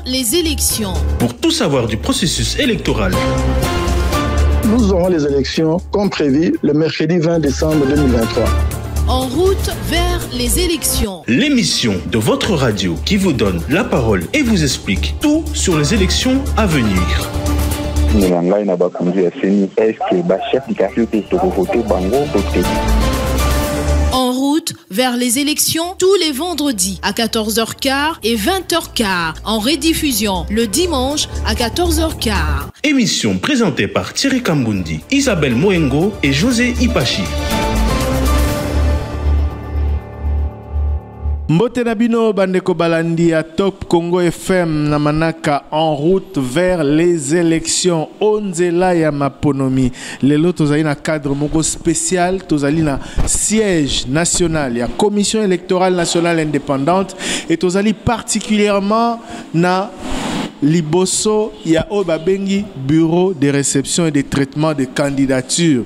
vers les élections. Pour tout savoir du processus électoral. Nous aurons les élections comme prévu le mercredi 20 décembre 2023. En route vers les élections. L'émission de votre radio qui vous donne la parole et vous explique tout sur les élections à venir. En route vers les élections tous les vendredis à 14h15 et 20h15. En rediffusion le dimanche à 14h15. Émission présentée par Thierry Kambundi, Isabelle Moengo et José Ipachi. Mbote Nabino Bandeko Balandi à Top Congo FM Namanaka en route vers les élections. Onzela ya Maponomi. Lelo tozali na cadre moko spécial, tozali na siège national, ya commission électorale nationale indépendante et tozali particulièrement na Liboso ya Obabengi bureau de réception et de traitement de candidatures.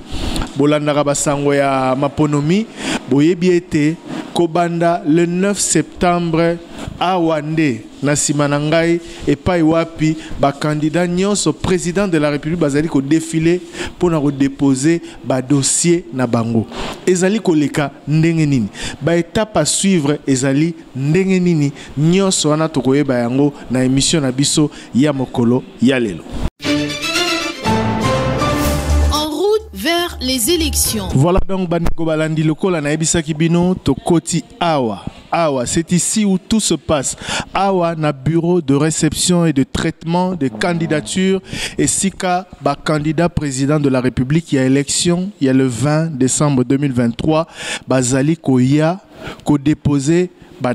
Bolandaka basango ya Maponomi boyebi ete Kobanda le 9 septembre à Wande, Nasimanangai et Paiwapi, ba candidat nyonso président de la République bazali ko défilé pour na déposer ba dossier na bango. Ezali koleka ndenge nini. Ba étape à suivre ezali ndenge nini nyonso wana tokoyeba yango na émission na biso ya mokolo ya lelo. Vers les élections. Voilà donc Bandeko Balandi Lokola na Ebisa Kibino Tokoti Awa. Awa, c'est ici où tout se passe. Awa na bureau de réception et de traitement des candidatures. Et Sika, candidat président de la République, il y a élection, il y a le 20 décembre 2023. Bazali Koya, ko déposé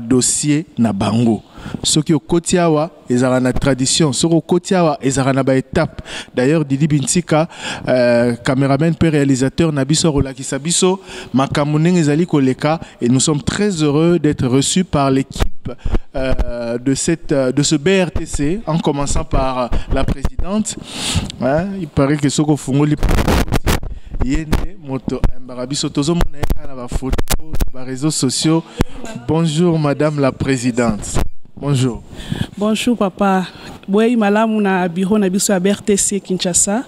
dossier na bango. Ce qui est au Kotiawa, ils ont une tradition. Ce qui est au Kotiawa, ils ont une étape. D'ailleurs, Didi Bintika, caméraman, père réalisateur, Nabiso Rolakisabiso, Makamunen Ezali Koleka, et nous sommes très heureux d'être reçus par l'équipe de ce BRTC, en commençant par la présidente. Hein, il paraît que Soko Fungoli Yende Moto Mbarabiso Tozo Mona na photo, les réseaux sociaux. Bonjour Madame la Présidente. Bonjour. Bonjour papa. Boy malamu na bureau na biso ya BRTC Kinshasa.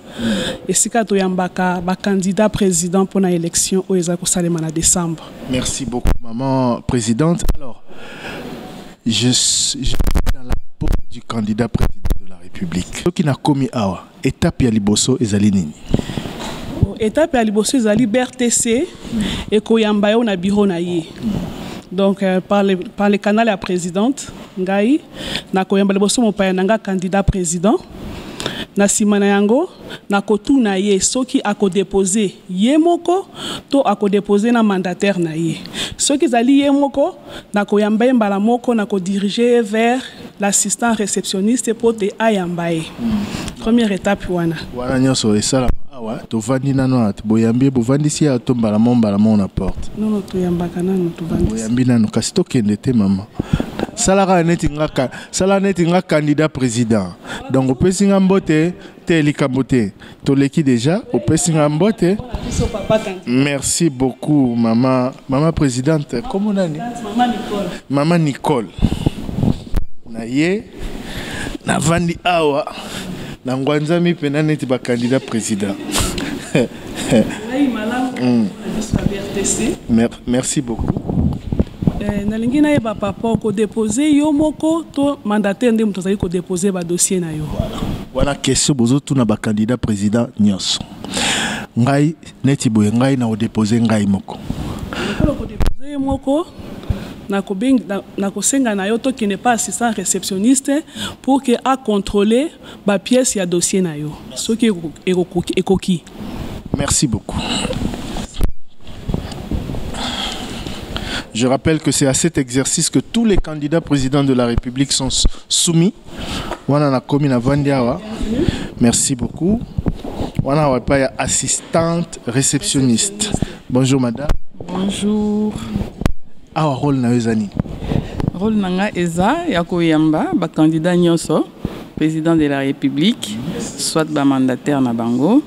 Esika to yambaka ba candidat président pour la élection au eza ko salema na décembre. Merci beaucoup maman présidente. Alors je suis dans la peau du candidat président de la République. Ce qui n'a commis awa étape ya liboso ezali nini? Étape ya liboso ezali BRTC et ko yamba yo na bureau na ye. Donc par le canal à présidente ngai na koyamba liboso mopaya nanga candidat président na simana yango na kotuna ye soki ako déposer ye moko to ako déposer na mandataire na ye soki zali ye moko na koyamba mbala moko na ko diriger vers l'assistant réceptionniste pour te ayamba ye. Première étape wana nyonso esala awa to vandi nano at boyambi bovandi si a tombala mona porte. Non to yambaka nano to vandi. Boyambi nano kasi to kende te maman. Salara neti nga candidat président. Donc au pesinga mbote te likambote. To leki déjà au pesinga mbote. Merci beaucoup maman présidente. Comment on a dit? Maman Nicole. Na ye na vandi awa. Nangwanzami penaneti ba candidat président. Merci beaucoup. Nalingi na yeba papa ko déposer yo moko to mandataire ndem tozali ko déposer ba dossier na yo. Voilà question bozo tuna ba candidat président nyonso. Ngai neti boye ngai na o déposer ngai moko. Ko déposer moko na kosenga na yo to qui n'est pas assistant réceptionniste pour que a contrôler ba pièce ya dossier na yo. Ce qui est coquille. Merci beaucoup. Je rappelle que c'est à cet exercice que tous les candidats présidents de la République sont soumis. Wana komi na vandiawa. Merci beaucoup. Wana wa pa assistante réceptionniste. Bonjour madame. Bonjour. Awa rôle na ezani. Rôle nanga eza ya koyamba ba candidat nyonso président de la République soit ba mandataire na bango.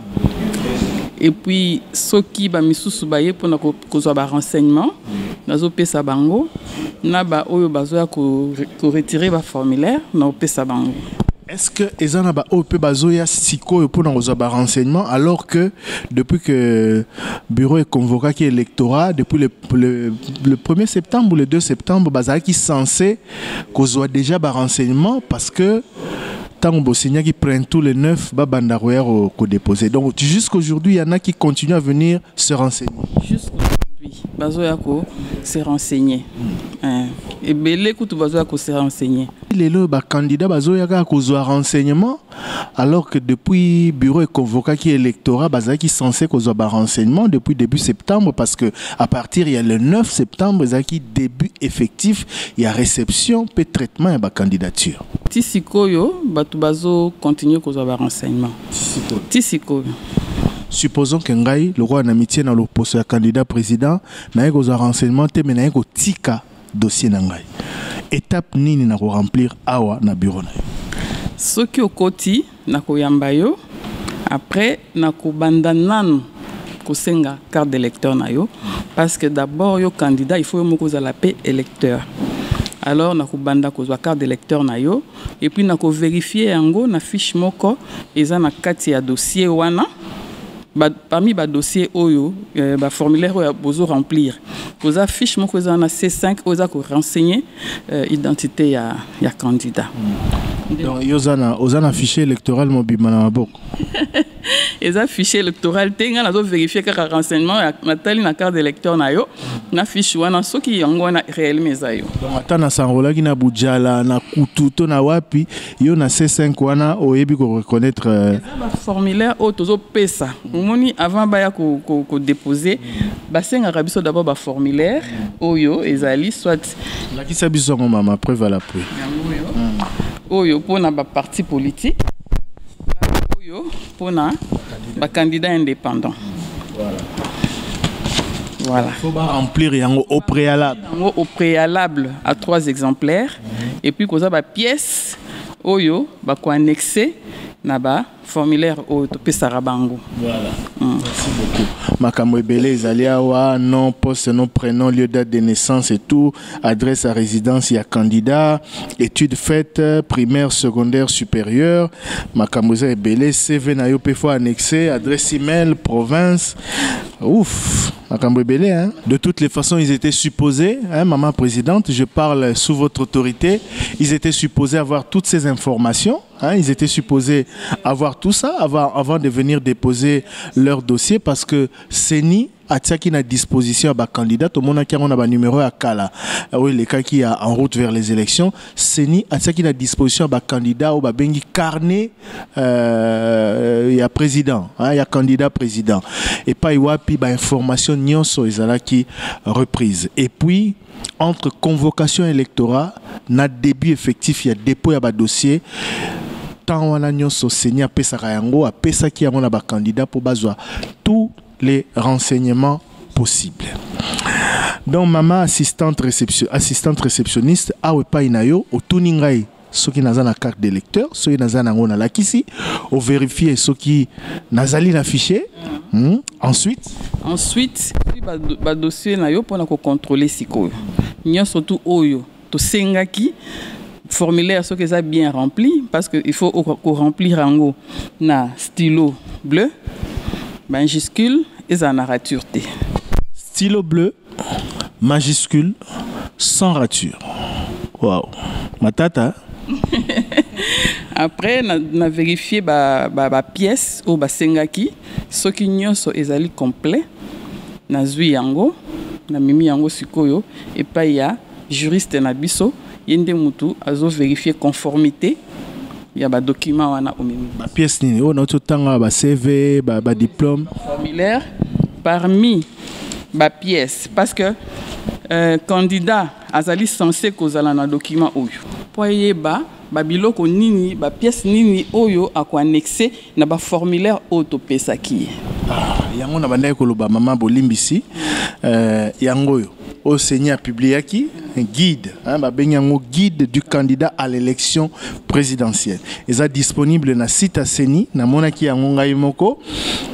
Et puis soki ba misusu baye pona kozwa ba renseignement nazo pesa bango na ba oyo bazoya ko retirer ba formulaire na opesa bango. Est-ce que ezana ba ope bazoya siko pour nous avoir renseignement alors que depuis que bureau est convoqué qui électorat depuis le 1er septembre ou le 2 septembre bazaki qui censé qu'on soit déjà ba renseignement parce que tant que qui prennent tous les 9 babandaroyer au déposé. Donc jusqu'aujourd'hui, il y en a qui continuent à venir se renseigner. Jusqu'aujourd'hui, bazoyako se renseigner. Et belé kutu bazoyako se renseigner. Les candidats bazoyaka kozwa renseignement alors que depuis bureau est convoqué qui électorat bazaki censé kozwa ba renseignement depuis début septembre parce que à partir il y a le 9 septembre bazaki début effectif, il y a réception puis traitement et ba candidature. Tisikoyo batu bazo continue kozwa ba renseignement. Tisikoyo. Supposons que ngai le roi n'amitié dans le poste de candidat président na kozwa renseignement te mais na ko tika dossier na ngai. Étape nini na ko remplir awa na bureau na yo. Soki okoti na koyamba yo après na ko bandananu ko senga carte d'électeur na yo parce que d'abord yo candidat il faut moko za la paix électeur. Alors na ko banda ko za carte d'électeur na yo et puis na ko vérifier yango na fiche moko eza na kati ya dossier wana. Parmi les dossiers oyo ba formulaire oyo bozo remplir koza fiche moko za na C5 oza ko renseigner identité ya candidat. Donc ozana fichier électoral mobima na maboko. Eza fichier électoral tenga na zo vérifier ka renseignement na tali na carte d'électeur na yo na fiche wana soki yango na réellement eza yo. Donc ata na sangola ki na bujala na kututo na wapi yo na C5 wana oyebi ko reconnaître ba formulaire o tozo pesa. Moni avant ba ya ko déposer ba senga rabiso d'abord ba formulaire oyo ezali soit la ki sabiso ngoma ma preuve à la preuve. Oyo pour na ba parti politique. Oyo pour na ba candidat indépendant. Voilà. Il faut remplir yango au préalable. Au préalable à 3 exemplaires et puis koza ba pièce oyo ba ko annexer na ba formulaire au topesa bango. Voilà. Merci beaucoup. Makambo ebele ezali awa nom, poste, nom, prénom, lieu, date de naissance et tout, adresse à résidence, il y a candidat, études faites, primaire, secondaire, supérieure, makambo ebele, CV na yo pe fois annexé, adresse email, province. Ouf, makambo ebele hein. De toutes les façons, ils étaient supposés, hein, maman présidente, je parle sous votre autorité, ils étaient supposés avoir toutes ces informations. Hein, ils étaient supposés avoir tout ça avant de venir déposer leur dossier parce que CENI a tiré à disposition à candidat au monde qui a un numéro à Kala. Oui, les cas qui a en route vers les élections, CENI a tiré à disposition à candidat au bengi carnet il y a président, il y a candidat président et pas il y a puis information nyonso ezala qui reprise et puis entre convocation électorale, na début effectif, il y a dépôt à dossier. Tant on a nyonso seni a pesa yango a pesa qui a mon aba candidat pour bazwa tous les renseignements possibles. Donc maman assistante réceptionniste a pas inayo au tuningai ceux qui n'ont la carte d'électeur, ceux qui n'ont la kisi, au vérifier ceux qui n'ont affiché. Ensuite, ba dossier na yo pour contrôler siko. Nyo surtout oyo to sengaki formulaire ce que ça bien rempli parce que il faut remplir en na stylo bleu majuscule et ça na rature T. Stylo bleu majuscule sans rature. Waouh. Matata. Après na vérifier ba pièce ou ba sengaki ce qui nyonso ezali complet na zui yango na mimi yango sikoyo et pas ya juriste na biso yende mutu azo vérifier conformité ya ba document wana omimi ba pièce nini on a tout temps ba CV ba diplôme formulaire parmi ba pièce parce que candidat azali censé kozala na document oyo poye ba biloko nini ba pièce nini oyo ako annexé na ba formulaire autopesaki yango na bandai koloba mama bolimbisi yango yo au Seigneur publié qui guide hein ba benyango guide du candidat à l'élection présidentielle ils sont disponibles na site CENI na monaki yango ngai moko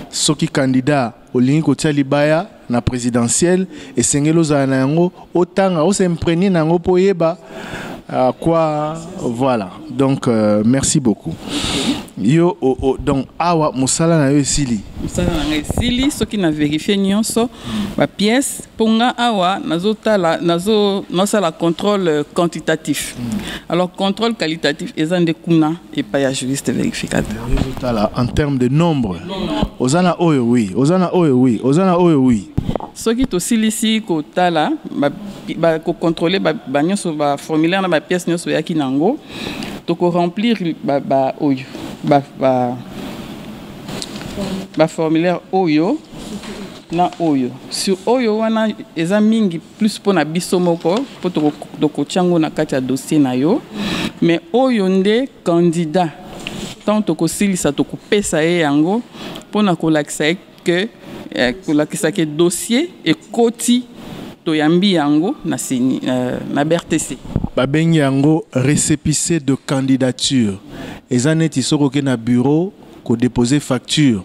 soki candidat olingi kotia libaya na présidentielle et sengelo za na yango otanga o s'imprégner nango po yeba quoi voilà. Donc merci beaucoup. Yo donc awa musala na yo esili. Musala na esili soki na vérifier nyonso ba pièce ponga awa nazotala la contrôle quantitatif. Alors contrôle qualitatif ezande kuna et pas ya juriste vérificateur. En termes de nombre. Ozana oyo oui, ozana oyo oui, ozana oyo oui. Soki to silisi ko tala ba ko contrôler ba nyonso ba formulaire na ba pièce nyonso ya kinango to ko remplir ba oyo ba formulaire oyo na oyo sur oyo wana eza mingi plus pona biso moko po to ko tiango na kati ya dossier na yo mais oyo nde candidat tant to ko silisa to ko pesa ye yango pona ko lakisa que que dossier et koti to yambi yango na sini na BRTC babengi yango récépissé de candidature ezaneti soko ke na bureau ko déposer facture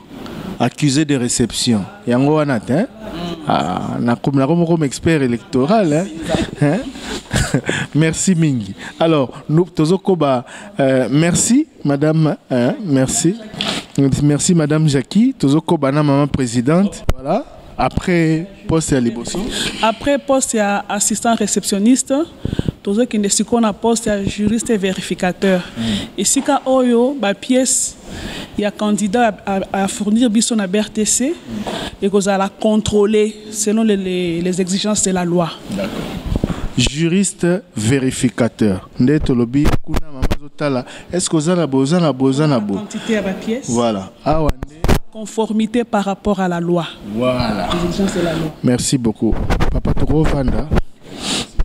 accusé de réception yango wana te na comme expert électoral hein? Merci mingi. Alors nous tozokoba merci madame merci madame Jackie tozokoba na maman présidente voilà. Après poste à Liboso. Après poste à assistant réceptionniste, toujours qui ne qu'on a poste à juriste vérificateur. Et si ka oyo ba pièce il y a candidat à fournir biso na BRTC et qu'on a la contrôler selon les exigences de la loi. D'accord. Juriste vérificateur. Ndeto lobi kuna mama zotala. Est-ce que vous avez besoin de quantité à la pièce? Voilà. Ah ouais. Conformité par rapport à la loi. Voilà. Les exigences de la loi. Merci beaucoup. Papa Toro Vanda.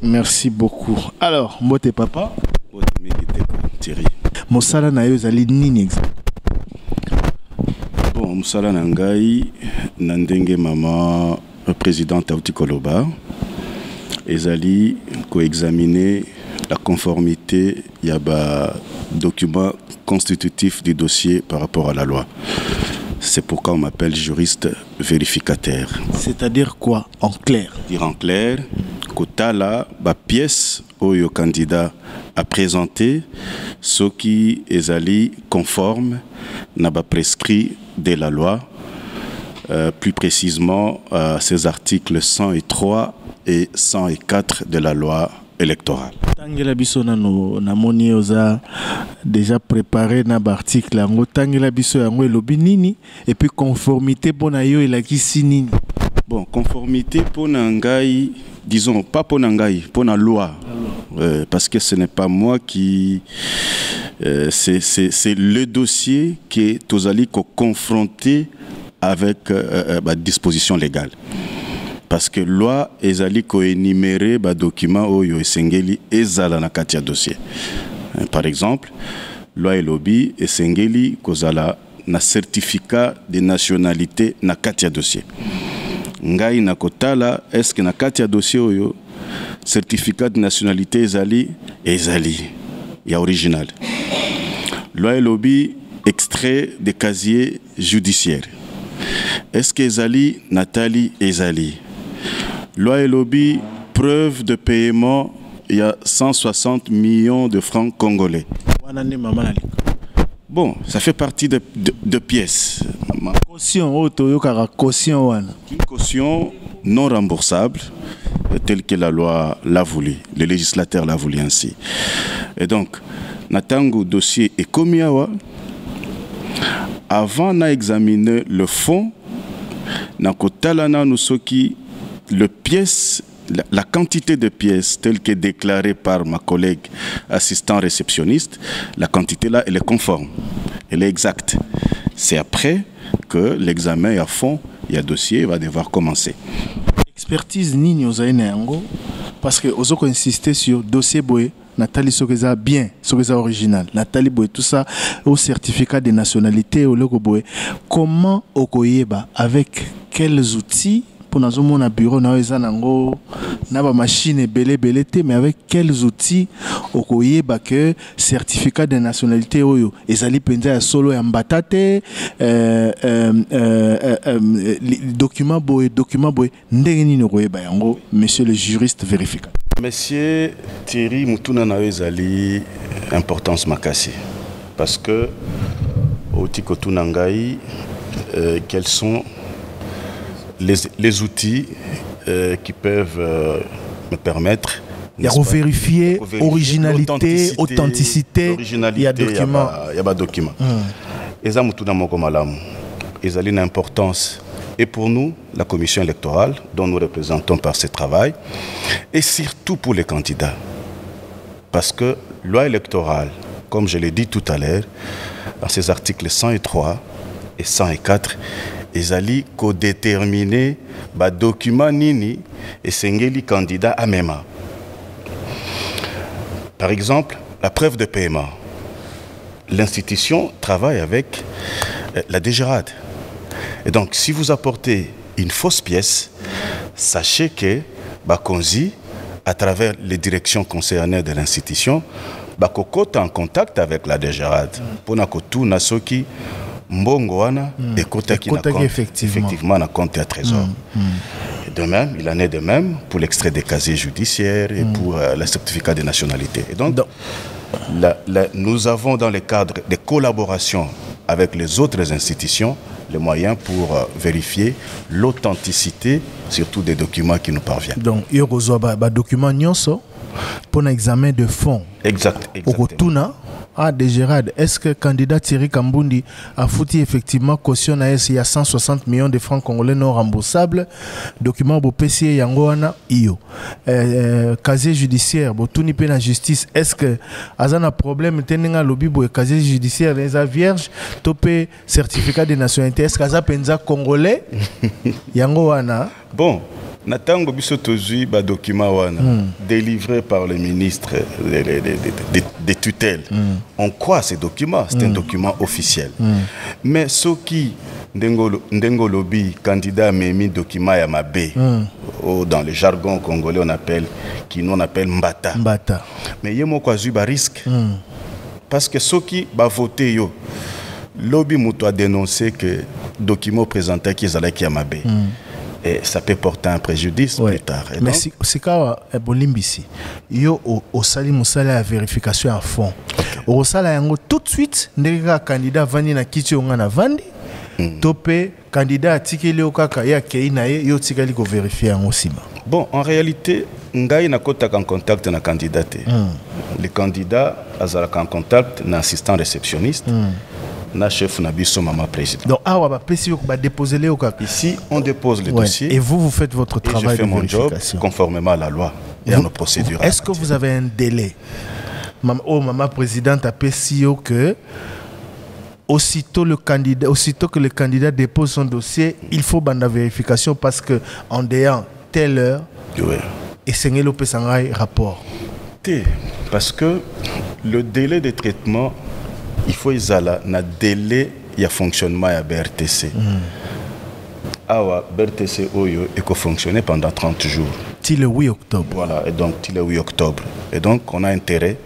Merci beaucoup. Alors, Mote Papa. Thierry. Mosala na yo zali nini exact? Bon, Mosala na ngai nandenge mama présidente Auti Koloba. Ezali ko examiner la conformité ya ba document constitutif du dossier par rapport à la loi. C'est pourquoi on m'appelle juriste vérificateur. C'est-à-dire quoi en clair? Dire en clair, kotala ba pièce oyo candidat a présenté ce qui ezali conforme na ba prescrit de la loi, plus précisément ces articles 103 et 104 de la loi électorale. Tangela biso nano namoni oza déjà préparé na article yango tangela biso yango elobi nini et puis conformité pona yo elakisi nini? Bon, conformité pona ngai, disons pas pona ngai, pona loi. Parce que ce n'est pas moi qui c'est le dossier qui est tozali ko confronté avec la disposition légale. Parce que loi ezali ko énumérer ba document oyo esengeli ezala na kati ya dossier. Par exemple, loi elobi esengeli kozala na certificat de nationalité na kati ya dossier. Ngai na kotala est-ce que na kati ya dossier oyo certificat de nationalité ezali ya original. Loi elobi extrait de casier judiciaire. Est-ce que ezali Nathalie ezali? Loi et lobby, preuve de paiement, il y a 160 millions de francs congolais. Bon, ça fait partie de pièces. Caution, une caution non remboursable, telle que la loi l'a voulu, le législateur l'a voulu ainsi. Et donc, Natango dossier est commis avant d'examiner le fond, le pièce, la quantité de pièces telle que déclarée par ma collègue assistant réceptionniste, la quantité là, elle est conforme, elle est exacte. C'est après que l'examen est à fond, il y a dossier, va devoir commencer. Expertise nini ozaïneango parce que ozoko insister sur dossier boy Nathalie Sokeza bien, Sokeza original, Nathalie boy tout ça au certificat de nationalité au logo boy. Comment okoyeba avec quels outils pour nous na bureau na ezanango na ba machine belé mais avec quels outils okoyeba que certificat de nationalité oyo ezali penza ya solo ya mbatate document boy ndenge nini okoyeba yango monsieur le juriste vérificateur. Monsieur Thierry Mutuna na ezali importance makasi parce que au tikotuna ngai quels sont les outils qui peuvent me permettre de vérifier originalité, authenticité, il y a document. Il y a document. Et ça, ils ont une importance. Et pour nous, la commission électorale, dont nous représentons par ce travail, et surtout pour les candidats. Parce que loi électorale, comme je l'ai dit tout à l'heure, dans ces articles 103 et 104, ils allaient co-déterminer les documents nini et sengeli candidat à MEMA. Par exemple, la preuve de paiement. L'institution travaille avec la DGRAD. Et donc, si vous apportez une fausse pièce, sachez que Bakonzi, à travers les directions concernées de l'institution, Bakoko est en contact avec la DGRAD. Pour que tout nasoki mbongoana et kotaki effectivement na compte à trésor. De même, il en est de même pour l'extrait des casiers judiciaires et pour le certificat de nationalité. Et donc, nous avons dans le cadre des collaborations avec les autres institutions les moyens pour vérifier l'authenticité, surtout des documents qui nous parviennent. Donc, il y a des documents pour un examen de fond. Exactement. Ah, DGRAD, est-ce que le candidat Thierry Kambundi a foutu effectivement caution à il y a 160 millions de francs congolais non remboursables? Document pour PCA Yangoana, IO. Casier judiciaire, pour tout niper la justice, est-ce que Azana problème, tenenga lobby pour casier judiciaire, les vierge, topé certificat de nationalité, est-ce qu'Aza penza congolais? Yangoana? Bon. Natango biso tozui ba document wana délivré par le ministre des tutelles. On croit ces documents, c'est un document officiel. Mais ceux qui ndengo lobby candidat memi document ya mabe dans le jargon congolais on appelle mbata. Mais yemo kwa zui ba risque. Parce que ceux qui ba voter yo lobby muto a dénoncé que document présenté qui ezalaki ya mabe. Et ça peut porter un préjudice plus tard. Et mais c'est quand Bolimbisi, yo au sali musala la vérification à fond. Au sala yango tout de suite, ndeka candidat vani na kiti onga na vandi, topé candidat tikeli okaka ya keina yo tikali ko vérifier yango sima. Bon, en réalité, ngai na kota en contact na candidat. Le candidat azalaka en contact na assistant réceptionniste. Na chef Nabiso Mama président. Donc déposer les ici on dépose le dossier et vous faites votre travail de vérification. Mon job conformément à la loi et à nos procédures. Est-ce que vous avez un délai? Maman présidente a PCO que aussitôt que le candidat dépose son dossier, il faut bande vérification parce que en déant telle heure et Sengelo Pesangai rapport. Parce que le délai de traitement il faut un délai de fonctionnement à BRTC. BRTC Oyo est fonctionné pendant 30 jours. Till le 8 octobre. Voilà, et donc till le 8 octobre. Et donc on a intérêt,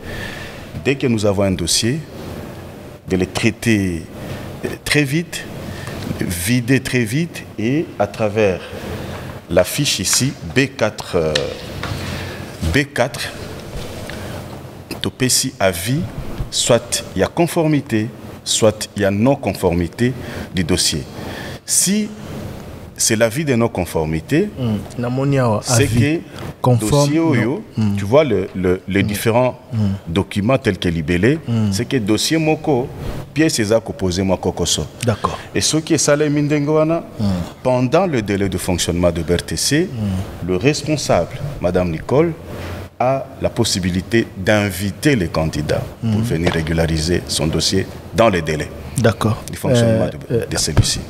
dès que nous avons un dossier, de le traiter très vite, vider très vite et à travers la fiche ici, B4, Topesi avis. Soit il y a conformité, soit il y a non-conformité du dossier. Si c'est l'avis de non-conformité, c'est que dossier Oyo, tu vois les différents documents tels que libellés, c'est que dossier Moko, pièce est posé Moko Koso. D'accord. Et ce qui est salé Mindengoana, pendant le délai de fonctionnement de BRTC, le responsable, Madame Nicole, a la possibilité d'inviter les candidats pour venir régulariser son dossier dans les délais. D'accord. Du fonctionnement de celui-ci.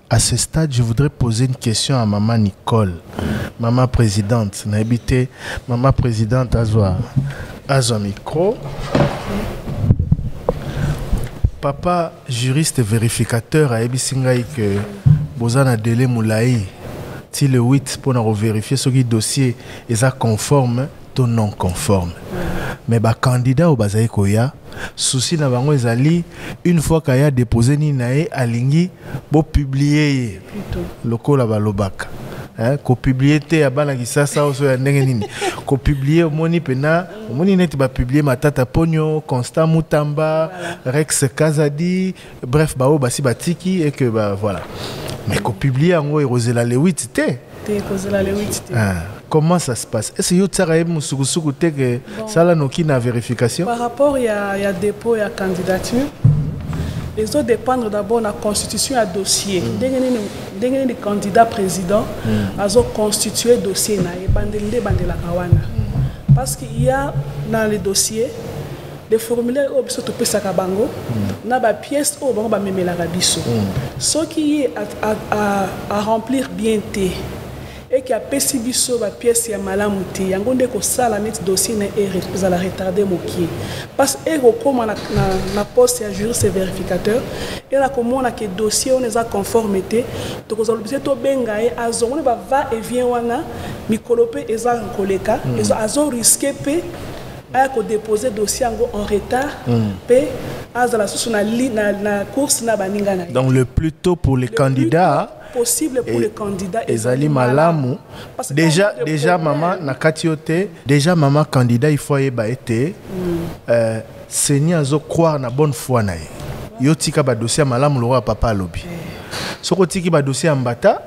À ce stade, je voudrais poser une question à Maman Nicole, Maman présidente. Maman présidente, Azwa micro. Papa juriste vérificateur a Ebisingaï que Bozana Délé Moulaï ti le 8 pour vérifier ce qui dossier est conforme ou non conforme. Mais ba candidat au bazai koya souci na bango ezali une fois qu'il a déposé ni nae alingi bo publier lokola balobaka. Ko publier te abana kisasa oso ya ndenge nini ko publier omoni pena omoni neti ba publier Matata Ponyo, Constant Mutamba, Rex Kazadi, bref bao basi batiki et que bah voilà. Mais ko publier ngo erosela le 8 te. Erosela le 8 te. Comment ça se passe? Est-ce que vous avez que ça là n'a vérification? Par rapport il y a dépôt et à candidature. Les autres dépendent d'abord de la constitution à dossier. Dès que les candidats présidents ont constitué le dossier, parce qu'il y a dans les dossiers des formulaires où ils ont des pièces où ils ont des pièces. Ce qui est à remplir bien. Et qui a péci biso ba pièce ya malamu te yango nde ko sala net dossier na za la retarder moki parce que comme na poste ya juriste vérificateur et la komona que dossier on est conformité to ko zalobise to benga e azongo ba va et vient wana mikolope eza koleka azo risquer pe a ko déposer dossier en retard pe azala sous na course na baninga na. Donc le plus tôt pour les candidats possible pour les candidats ezali malamu déjà maman na katiote déjà maman candidat il faut yeba été Seigneur zo croire na bonne foi na yo tika ba dossier malamu lo papa lobi soko tiki ba dossier mbata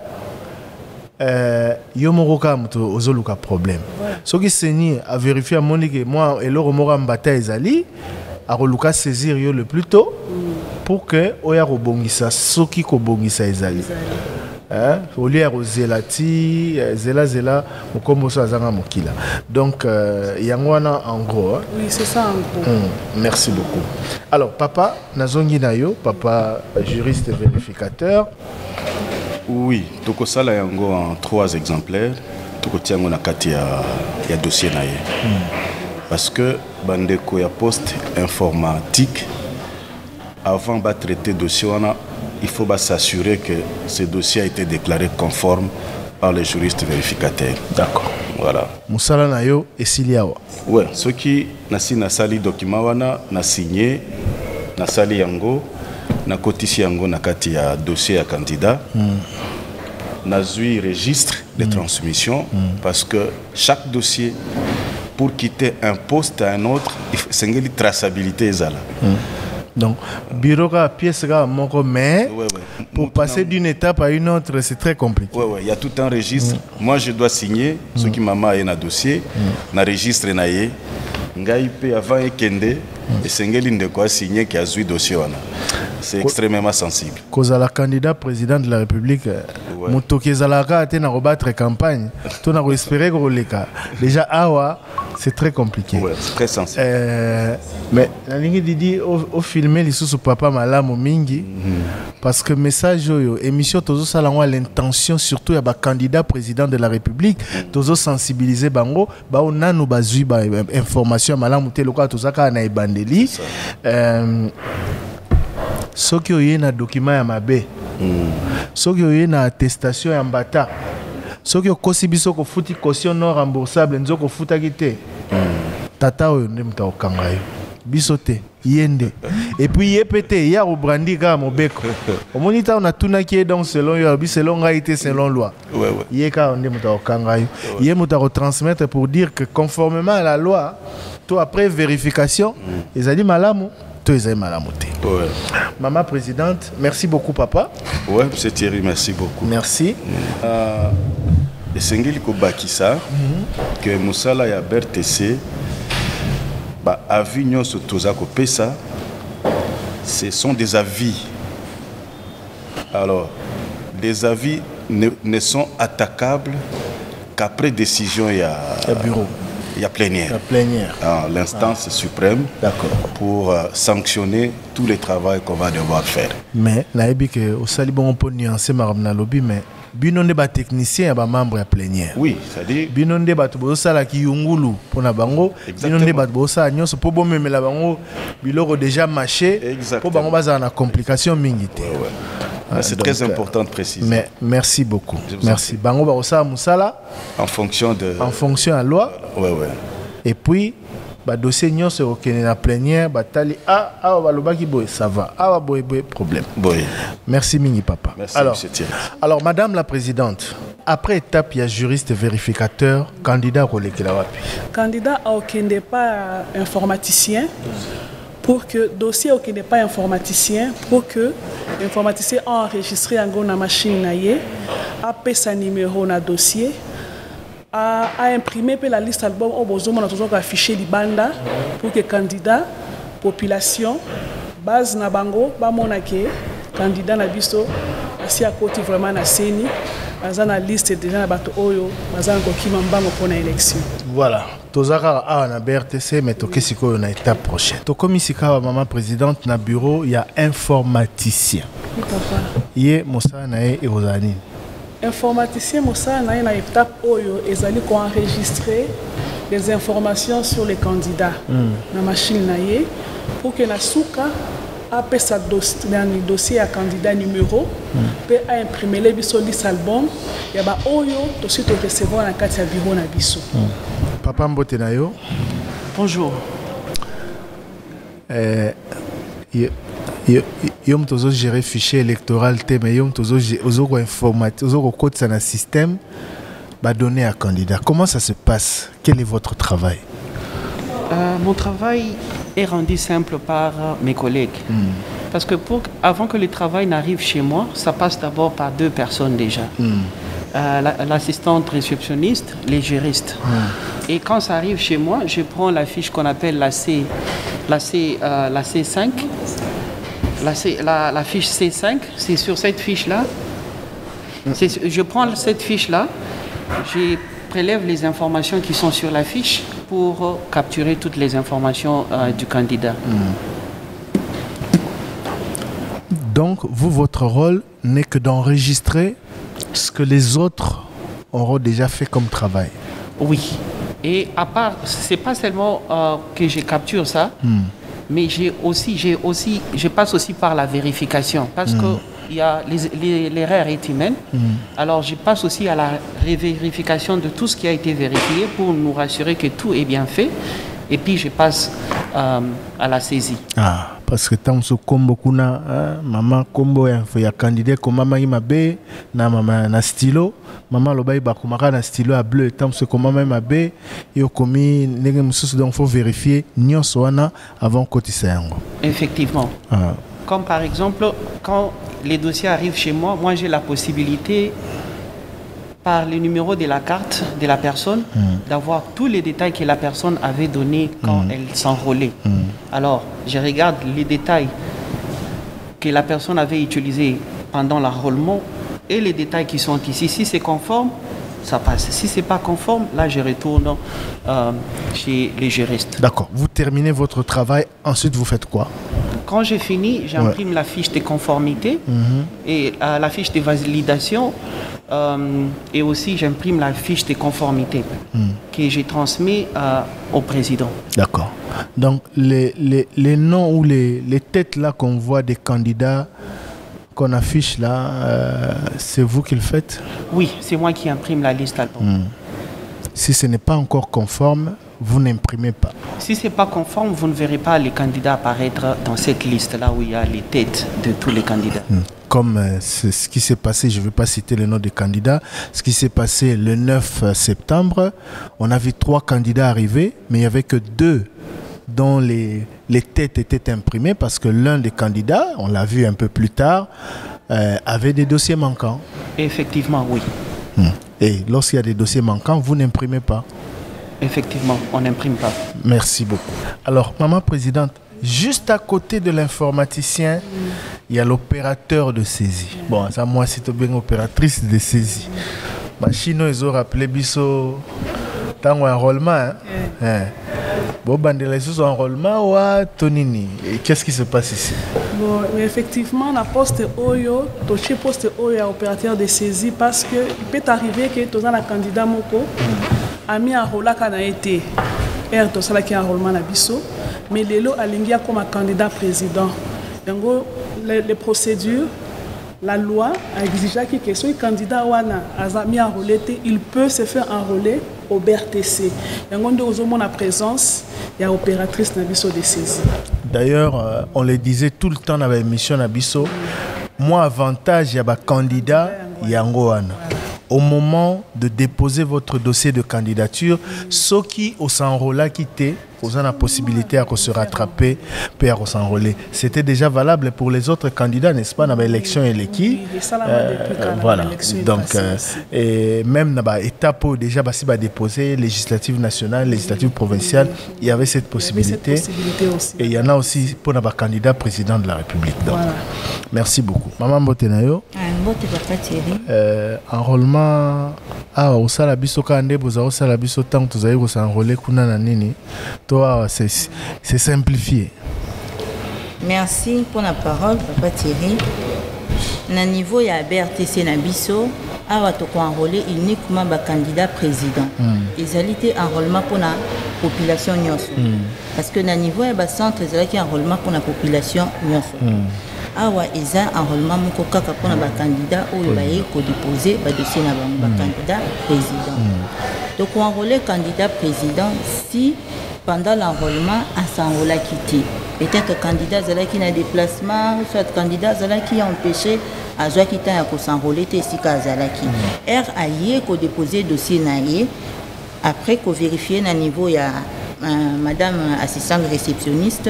yo moko ka muto ozoluka problème soki Seigneur a vérifié à monique moi eloro moko mbata ezali a roluka saisir yo le plus tôt pour que oya robongisa soki ko bongisa ezali au lieu zelati zela mukombo so azanga mokila donc yangwana en gros oui c'est ça en gros merci beaucoup. Alors papa nazongi nayo papa juriste vérificateur oui tokosala yango en 3 exemplaires tokotiango na kati ya dossier na ye parce que bandeko ya poste informatique avant de traiter le dossier, il faut s'assurer que ce dossier a été déclaré conforme par les juristes vérificateurs. D'accord. Voilà. Moussala Nayo et Siliawa. Oui, ceux qui na sali document na signé, na sali yango, na kotisi yango na kati ya dossier à candidat. Na zui registre de transmission parce que chaque dossier pour quitter un poste à un autre, c'est une traçabilité ezala. Donc, bureau à pièce mais pour passer d'une étape à une autre, c'est très compliqué. Oui, il y a tout un registre. Moi, je dois signer ce qui m'a a un dossier, na registre na ye, ngai pe avant ekende, et sengeli de quoi signer qui a zui dossier wana. C'est extrêmement sensible. Cause à la candidat président de la République, Motoki Zalaka a été dans rebattre campagne, tout n'a espéré que le cas. Déjà, awa, c'est très compliqué. Ouais, c'est très sensible. Mais la ligne dit au filmer les sous papa malamu mingi parce que message yo émission tozo salango l'intention surtout ya ba candidat président de la République tozo sensibiliser bango ba onanu bazui ba information malamu te loka tozaka na ebandeli soki oye na document ya mabe soki oye na attestation ya mbata soki okosi biso ko futi caution non remboursable nzoko futaki te tata oyo nde muta okanga yo biso te yende et puis yepete ya obrandi ka mobeko omoni ta na tunaki donc selon yo bi selon ngaité selon loi yeka nde muta okanga yo ye muta retransmettre pour dire que conformément à la loi to après vérification ezali malamu to ezali malamu te. Maman présidente, merci beaucoup papa. Ouais, monsieur Thierry, merci beaucoup. Merci. Et Sengeli Kobakisa que Moussala ya BRTC avis nyon Tozako Pesa, ce sont des avis. Alors, des avis ne sont attaquables qu'après décision il y a bureau. Il y a plénière. L'instance suprême pour sanctionner tout le travail qu'on va devoir faire. Mais, là, au Salibon, on peut nuancer Marabna Lobby, mais bino nde ba technicien ba membre ya plénière. Oui, c'est-à-dire bino nde ba tubo sala ki yungulu pona bango, bino nde ba tubo sala nyonso po bo memela bango biloko déjà marché po bango baza na complication mingi te. C'est très important de préciser. Mais merci beaucoup. Merci. Bango Barossa Moussala. En fonction de la loi. Ouais. Et puis, le dossier n'y est aucun la plénière, batali ça va. Problème. Boy. Merci Mini Papa. Merci, alors, alors, Madame la Présidente, après étape, il y a juriste vérificateur, candidat au Lekelawapi. Candidat aucun n'est pas informaticien. Pour que le dossier n'est pas informaticien, pour que l'informaticien a enregistré dans la machine, a fait sa numéro dans le dossier, a imprimé la liste album, on a toujours affiché les bandes pour que les candidats, population, base na bango, bamonake, candidat na biso, assis à côté vraiment na CENI, dans la liste déjà na bato oyo, dans un document pour l'élection. Voilà. Tozaka a na BRTC mais toke siko na étape prochaine. To comme ici maman présidente na bureau, il y a informaticien. Yé Moussa nae et Rosani. Informaticien Moussa nae na étape oyo ezali ko enregistrer les informations sur les candidats na machine nae pour que na souka après sa dossier à candidat numéro peut imprimer les biso liste album ya ba oyo to suite recevoir na kati ya bureau na biso. Papa Mbote Nayo. Bonjour. Yom tozo gérer fichier électoral mais yom tozo informatique, tozo code ça dans système ba donner à candidat. Comment ça se passe? Quel est votre travail? Mon travail est rendu simple par mes collègues. Parce que avant que le travail n'arrive chez moi, ça passe d'abord par deux personnes déjà. L'assistante réceptionniste, les juristes. Et quand ça arrive chez moi, je prends la fiche qu'on appelle la C5, la fiche C5. C'est sur cette fiche-là. Je prends cette fiche-là, je prélève les informations qui sont sur la fiche pour capturer toutes les informations du candidat. Donc, votre rôle n'est que d'enregistrer ce que les autres auront déjà fait comme travail. Oui. Et à part, c'est pas seulement que je capture ça, mais je passe aussi par la vérification. Parce que l'erreur est humaine. Alors je passe aussi à la vérification de tout ce qui a été vérifié pour nous rassurer que tout est bien fait. Et puis je passe à la saisie. Ah, parce que tant que combo kuna maman combo ya candidat comme maman imabe na maman na stylo maman lobai ba kumaka na stylo à bleu tant que comme maman imabe yo komi ndenge mususu donc faut vérifier nyonso wana avant kotisa yango. Effectivement. Comme par exemple quand les dossiers arrivent chez moi, moi j'ai la possibilité par le numéro de la carte de la personne, d'avoir tous les détails que la personne avait donnés quand elle s'enrôlait. Alors, je regarde les détails que la personne avait utilisés pendant l'enrôlement et les détails qui sont ici. Si c'est conforme, ça passe. Si ce n'est pas conforme, là, je retourne chez les juristes. D'accord. Vous terminez votre travail, ensuite vous faites quoi? Quand j'ai fini, j'imprime la fiche de conformité et la fiche de validation. Et aussi, j'imprime la fiche de conformité que j'ai transmis au président. D'accord. Donc, les noms ou les têtes là qu'on voit des candidats qu'on affiche là, c'est vous qui le faites? Oui, c'est moi qui imprime la liste album. Si ce n'est pas encore conforme, vous n'imprimez pas. Si ce n'est pas conforme, vous ne verrez pas les candidats apparaître dans cette liste-là où il y a les têtes de tous les candidats. Comme ce qui s'est passé, je ne vais pas citer le nom des candidats, ce qui s'est passé le 9 septembre, on a vu 3 candidats arriver, mais il n'y avait que 2 dont les têtes étaient imprimées parce que l'un des candidats, on l'a vu un peu plus tard, avait des dossiers manquants. Effectivement, oui. Et lorsqu'il y a des dossiers manquants, vous n'imprimez pas? Effectivement, on n'imprime pas. Merci beaucoup. Alors, Maman Présidente, juste à côté de l'informaticien, il y a l'opérateur de saisie. Bon, ça, moi, c'est bien opératrice de saisie. Chino, ils ont rappelé Bisso, tant enrôlement. Bon, bandela sous enrôlement ou Tonini. Qu'est-ce qui se passe ici? Bon, mais effectivement, la poste Oyo, touché poste Oyo à opérateur de saisie parce que il peut arriver que tu as un candidat Moko a mis un rôle qui a été qui a un rôle à Bisso, mais les lots alingués comme un candidat président. Donc, les procédures la loi a exigé que ce candidat wana mis enrôlé, il peut se faire enrôler au BRTC. Et on a la présence, il y a opératrice Nabiso de saisie. D'ailleurs, on le disait tout le temps dans l'émission Nabiso, moi avantage, il y a un candidat, yango wana. Au moment de déposer votre dossier de candidature, ceux qui s'enrôlent quitté, vous avez la possibilité à se rattraper et à s'enrôler. C'était déjà valable pour les autres candidats, n'est-ce pas, dans l'élection et l'équipe. Voilà. Donc, et même dans l'étape où déjà déposé législative nationale, législative provinciale, il y avait cette possibilité. Et il y en a aussi pour les candidats président de la République. Donc, voilà. Merci beaucoup. Maman Botenayo. Enrôlement. Ah, au salabiso kande boza au salabiso tant que vous avez s'enrôler kuna na nini. Toi, c'est simplifié. Merci pour la parole, Papa Thierry. Na niveau ya BRTC na biso, awa to ko enrôler uniquement ba candidat président. Ezalité enrôlement pour la population nyonso. Parce que na niveau ya ba centre ezalaki enrôlement pour la population nyonso. Awa eza enrôlement moko kaka pour ba candidat ou ba ye ko déposer ba dossier na ba candidat président. Donc on enrôler candidat président si pendant l'enrôlement à s'enrôler quitté. Peut-être candidat qui n'a déplacement, soit candidat qui a empêché à jouer qui t'a s'enrôler ici Kazalaki. A yé ko déposer dossier naïe après qu'on vérifie na niveau ya madame assistante réceptionniste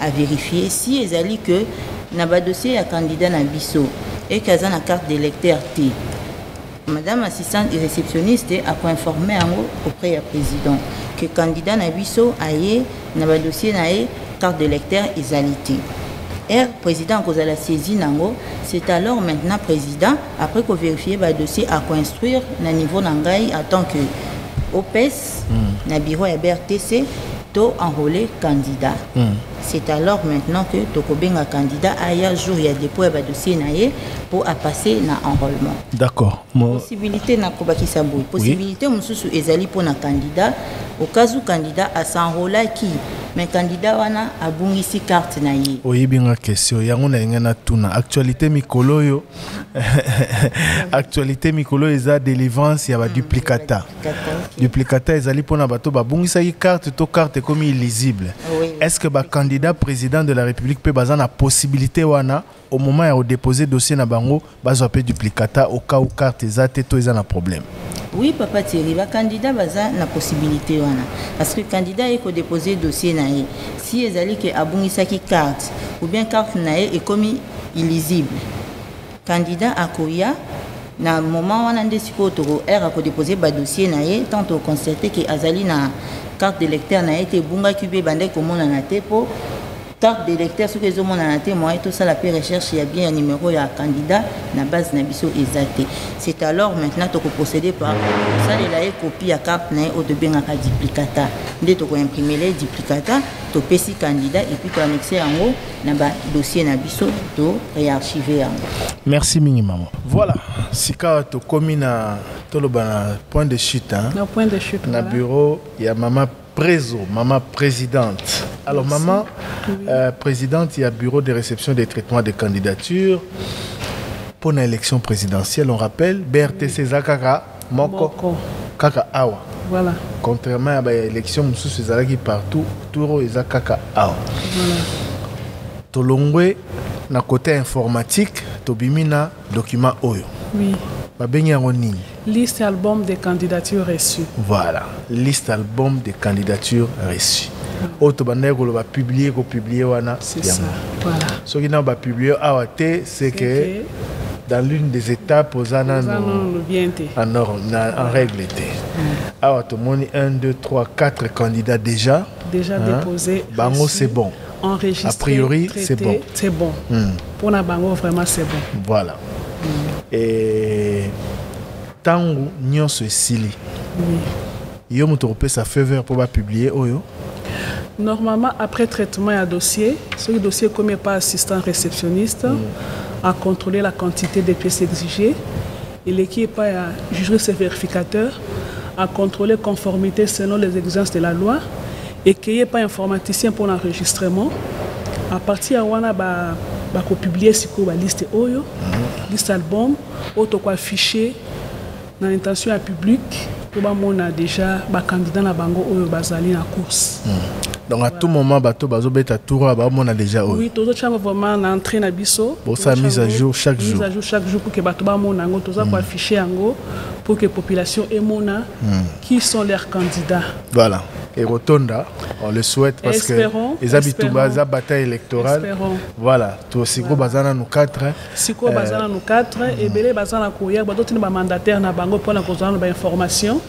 a vérifié si ezali que na ba dossier ya candidat na biso et kaza na carte d'électeur T. Madame assistante réceptionniste a informé auprès du président que candidat na biso aye na ba dossier na carte d'électeur égalité. Et président qu'on a la saisie nango, c'est alors maintenant président après qu'on vérifie ba dossier à construire na niveau nangai en tant que OPS na bureau ya BRTC to enrôler candidat. C'est alors maintenant que Tokobenga candidat aya jour il y a dépôt ba dossier naé pour passer na enrôlement. D'accord. Possibilité na kobaki saboui. Possibilité mususu ezali pour na candidat au cas où candidat a s'enrôler qui mais candidat wana abungisi carte na ye. Oyibinga question yango na ngana tuna actualité mikolo yo. Actualité mikolo eza délivrance ya ba duplicata. Duplicata ezali pona bato babungisa yi carte to carte comme illisible. Est-ce que ba candidat président de la République peut bazana possibilité wana au moment où déposer dossier na bango bazo pe duplicata au cas où carte ezate to eza na problème? Oui, Papa Thierry, le candidat a la possibilité. Parce que le candidat a déposé le dossier. Si il y a une carte, ou bien carte est comme illisible, le candidat a na moment où on a déposé le dossier, tant on constate que la carte d'électeur a été bunga kubé bandé comme on a été pour carte d'électeur ce que les hommes ont été moi tout ça la paix recherche il y a bien un numéro ya candidat na base na biso exacté. C'est alors maintenant to procéder par ça il a copie ya carte na au de bien un duplicata dès to imprimer les duplicata to pesi candidat et puis to annexer en haut na ba dossier na biso to réarchiver en. Merci minimum. Voilà, sika to komina to le point de chute hein. Le point de chute. Na bureau il y a maman maman présidente. Alors maman présidente, il y a bureau de réception des traitements des candidatures pour l'élection présidentielle. On rappelle BRTC Zakaka Moko Kaka Awa. Voilà. Contrairement à l'élection Moussou Zalaki partout, Touro et Zakaka Awa. Voilà. Tolongwe na côté informatique, Tobimina document Oyo. Oui. Liste album des candidatures reçues. Voilà, liste album des candidatures reçues. Autobandeko va publier wana. C'est ça. Voilà. Ce qui n'a pas publié c'est que dans l'une des étapes aux en règle alors tout le monde 1 2 3 4 candidats déjà déposés. Bango c'est bon. Enregistré. A priori traité, c'est bon. C'est bon. Pour la bango vraiment c'est bon. Voilà. Et tangu nyonso esili. Yo moto peut sa faveur pour publier oyo. Normalement après traitement à dossier, ce dossier comme pas assistant réceptionniste à contrôler la quantité des pièces exigées et l'équipe a jugé ses vérificateurs à contrôler conformité selon les exigences de la loi et qu'il n'y ait pas informaticien pour l'enregistrement. À partir de là, on a publié la liste oyo. 10 albums auto quoi affiché dans l'intention publique pour on a déjà ba candidat na bango oyo bazali na course. Donc à tout moment bateau bazo beta tour ba on a déjà oui tout ça vraiment na entrée na biso pour sa mise à jour chaque jour pour que bateau ba mon ngo tout ça pour afficher ngo pour que population et mona qui sont leurs candidats. Voilà. Et Rotonda, on le souhaite parce que les habitants de bataille électorale. Voilà, tout aussi gros bazana nous 4. Si gros bazana nous 4 et belé bazana courir, d'autres nous mandataire na bango pour la cause de information.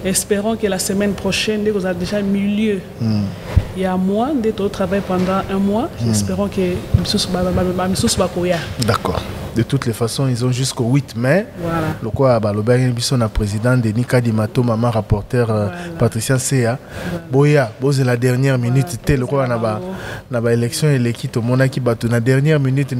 Espérons que la semaine prochaine, dès que vous avez déjà milieu, il y a un mois, dès que vous travaillez pendant un mois, espérons que nous va courir. D'accord. De toutes les façons, ils ont jusqu'au 8 mai. Voilà. Le quoi, le président de Nika Dimato, maman rapporteur Patricia Sea. Boya, c'est la dernière minute. Le quoi, on a élection et l'équipe au monde qui bat la dernière minute.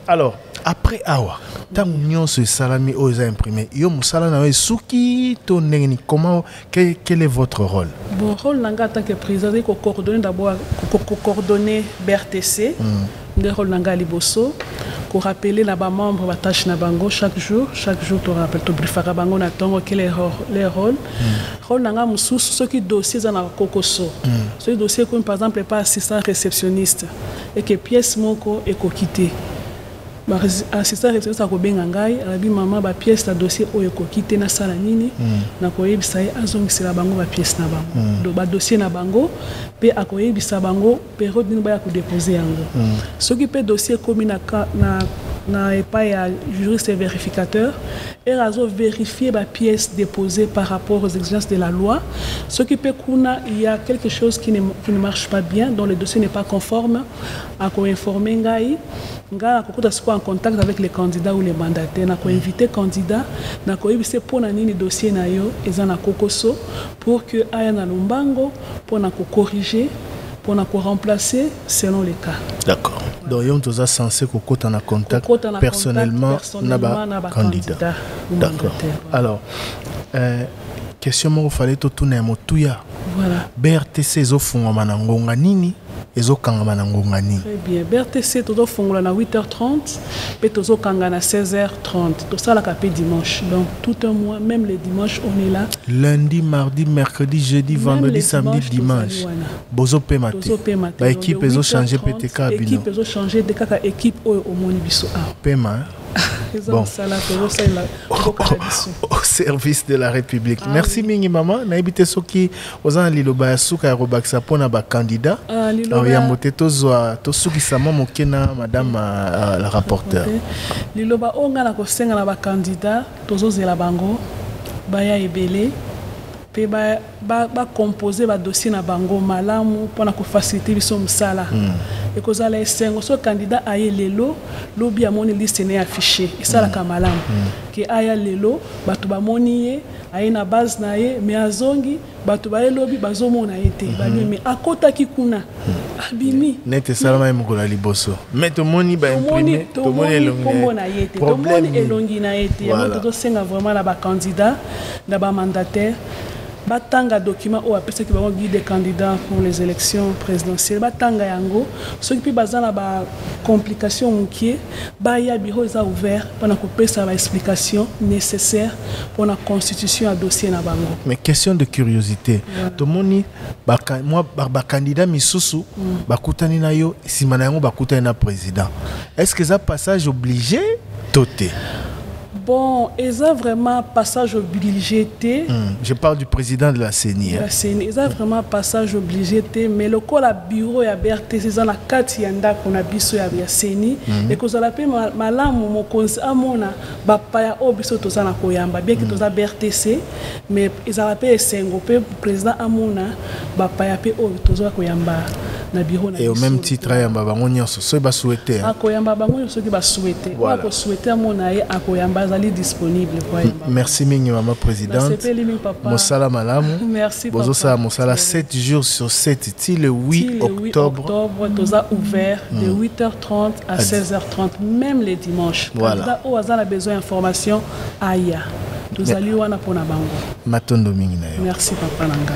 Alors, après Awa, tant union ce salami aux imprimé. Yo musala na souki to nengni. Comment quel est votre rôle? Bon rôle en tant que président, c'est coordonner d'abord coordonner BRTC. Le rôle nanga liboso. Pour rappeler les membres de tâche na bango chaque jour tu rappelles tu briefera bango na tongo quel est leur rôle rôle nanga mususu ceux qui dossiers na kokoso ce dossier comme par exemple pas assistant réceptionniste et que pièce moko et kokité ba assistant réceptionniste ko benga ngai abi maman ba pièce ta dossier o ko kité na sala nini na ko yebisa azongisela bango ba pièce na bango do ba dossier na bango pe akoyebisa bango période nini ba ya ko déposer yango ce qui peut dossier comme na epai ya juriste et vérificateur et razo vérifier la pièce déposée par rapport aux exigences de la loi. Ce qui peut il y a quelque chose qui ne marche pas bien, dont le dossier n'est pas conforme, à quoi informer ngai en contact avec les candidats ou les mandataires, na ko inviter candidats, na ko yebise pona nini dossier na yo ezana kokoso pour que aya na lombango pour na ko corriger, pour na ko remplacer selon les cas. D'accord. Donc, on est censé qu'on ait en contact personnellement avec le candidat. D'accord. Alors, question il fallait tout tourner à Motouya. Voilà. BRTC est au fond de Manangonga Nini. Très bien. BRTC est au fond à 8h30 et au Kanga à 16h30. Tout ça, la capé dimanche. Donc, tout un mois, même les dimanches, on est là. Lundi, mardi, mercredi, jeudi, vendredi, samedi, dimanche. Bozo Pemate. L'équipe est changée PTK. L'équipe est changée de l'équipe au Monibiso. Pema. Bon. Au service de la République. Merci Mingi Maman. Naibite soki ozana liloba suka ya robaksa pona ba candidat. Ya moteto zwa to suki sama mokena madame la rapporteur. Liloba onga na kosenga na ba candidat tozozela bango baya ebele pe ba composer ba dossier na bango malamu pona ko faciliter biso musala. Et que ça les cinq ce candidat aye lelo lobi amoni liste ne affiché et ça la kamalam que aya lelo batu ba moni aye na base na ye mais azongi batu ba lobi bazomona été bali mais akota kikuna abimi nete salama e mukola liboso mais to moni ba imprimer to moni elongi na été ya to senga vraiment la ba candidat na ba mandataire batanga document ou apesa ki ba guide des candidats pour les élections présidentielles batanga yango ceux qui bazana ba complication mukie ba ya bureau est ouvert pour ko pesa ba explication nécessaire pour la constitution à dossier na bango. Mais question de curiosité to moni ba candidat misusu ba kutani na yo simana yango ba kutani na président est-ce que ça passage obligé toté? Bon, ils ont vraiment passage obligé. Je parle du président de la CENI. Ils ont vraiment passage obligé, mais le col à bureau à BRTC, c'est dans la 4 yanda qu'on a biso à CENI. Et que ça l'appelle malam mon conseil à mona bapaya obiso tozana koyamba bien que toza BRTC, mais ils ont appelé Sengopé président Amona bapaya pe o toza koyamba. Et au même titre, il y a des gens qui souhaitent. Merci, Maman Présidente. Moussala Malam. Merci, Bozosa Moussala, 7 jours sur 7, le 8 octobre. Nous avons ouvert de 8h30 à 16h30, même les dimanches. Voilà. Nous avons besoin d'informations. Aïe. Nous allons à Ponabango. Merci, Papa Nanga.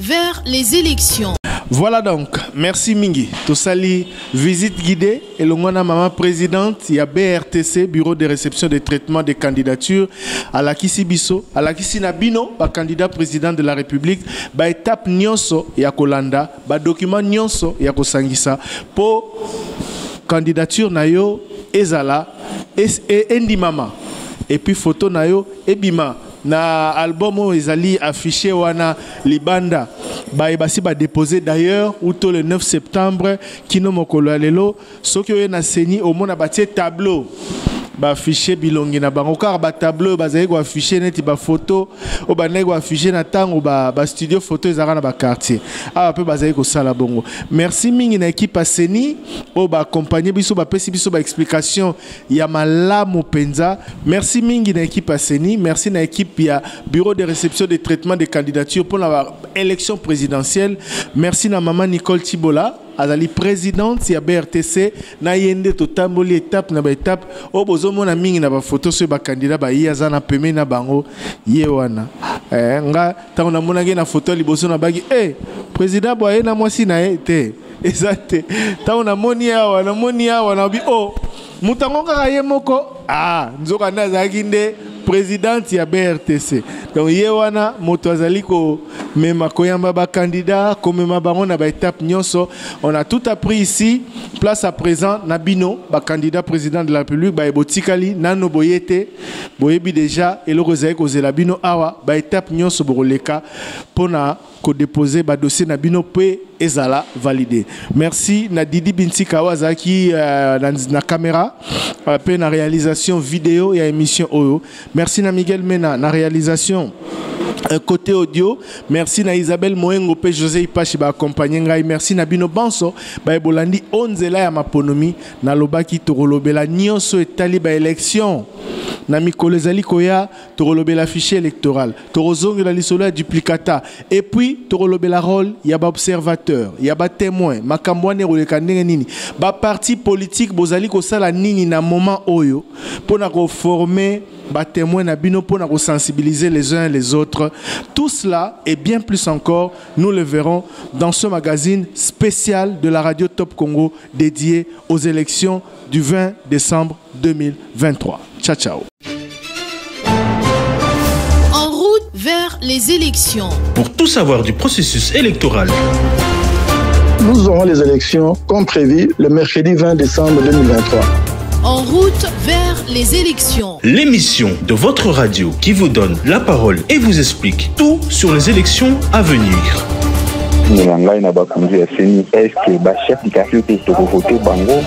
Vers les élections. Voilà donc, merci Mingi. Tosali, visite guidée et le maman présidente, il y a BRTC, Bureau de réception de traitement des candidatures, à la Kisibiso, à la Kisinabino, candidat président de la République, étape Nyonso, Yakolanda, document Nyonso, Yakosangisa, pour candidature Nayo, Ezala, et Endimama, et puis photo Nayo, Ebima. Na album ezali affiché wana libanda basi ba déposé d'ailleurs ou le 9 septembre kino mokolo lelo soki oye na seni au mona batie tableau ba affiché bilongi na bango car ba tableau bazali ko affiché neti ba photo o ba nego affiché na tango ba studio photo ezara na ba quartier a peu bazali ko sala bongo. Merci mingi na équipe seni o ba accompagner biso ba pesi biso ba explication ya malamu penza. Merci mingi na équipe seni, merci na équipe ya bureau de réception de traitement des candidatures pour la élection présidentielle. Merci na maman Nicole Tibola azali présidente ya BRTC na yende totamboli étape na ba étape o bozo mona mingi na ba photo so ba candidat ba yaza na peme na bango yewana nga tango na mona na photo liboso na bagi président boye na mwasi na te exacte tango na moni awa na bi mutango kaka ye moko nzoka na zaki nde présidente ya BRTC. Donc yewana moto azali ko mema koyamba ba candidat komema bango na ba étape nyonso. On a tout appris ici. Place à présent Nabino ba candidat président de la République ba ebotikali nano boyete boyebi déjà et le rozai ko zela bino awa ba étape nyonso boroleka pona ko déposer ba dossier Nabino pe ezala validé. Merci na Didi Binti Kawazaki na caméra pe na réalisation vidéo et émission Oyo. Merci na Miguel Mena na réalisation côté audio. Merci na Isabelle Moengo pe José Ipachi ba accompagner ngai. Merci na Bino Banso ba ebolandi onzela ya maponomi na lobaki torolobela nyonso etali ba élection na mikolo ezali koya torolobela fichier électoral torozongela lisolo ya duplicata et puis torolobela rôle ya ba observateur ya ba témoin makambo wana roleka ndenge nini ba parti politique bozali kosala nini na moment oyo pona ko former ba témoin na bino pona ko sensibiliser les uns et les autres. Tout cela et bien plus encore, nous le verrons dans ce magazine spécial de la radio Top Congo dédié aux élections du 20 décembre 2023. Ciao ciao. En route vers les élections. Pour tout savoir du processus électoral, nous aurons les élections comme prévu le mercredi 20 décembre 2023. En route vers les élections. L'émission de votre radio qui vous donne la parole et vous explique tout sur les élections à venir. Est-ce que chef du quartier peut voter Bango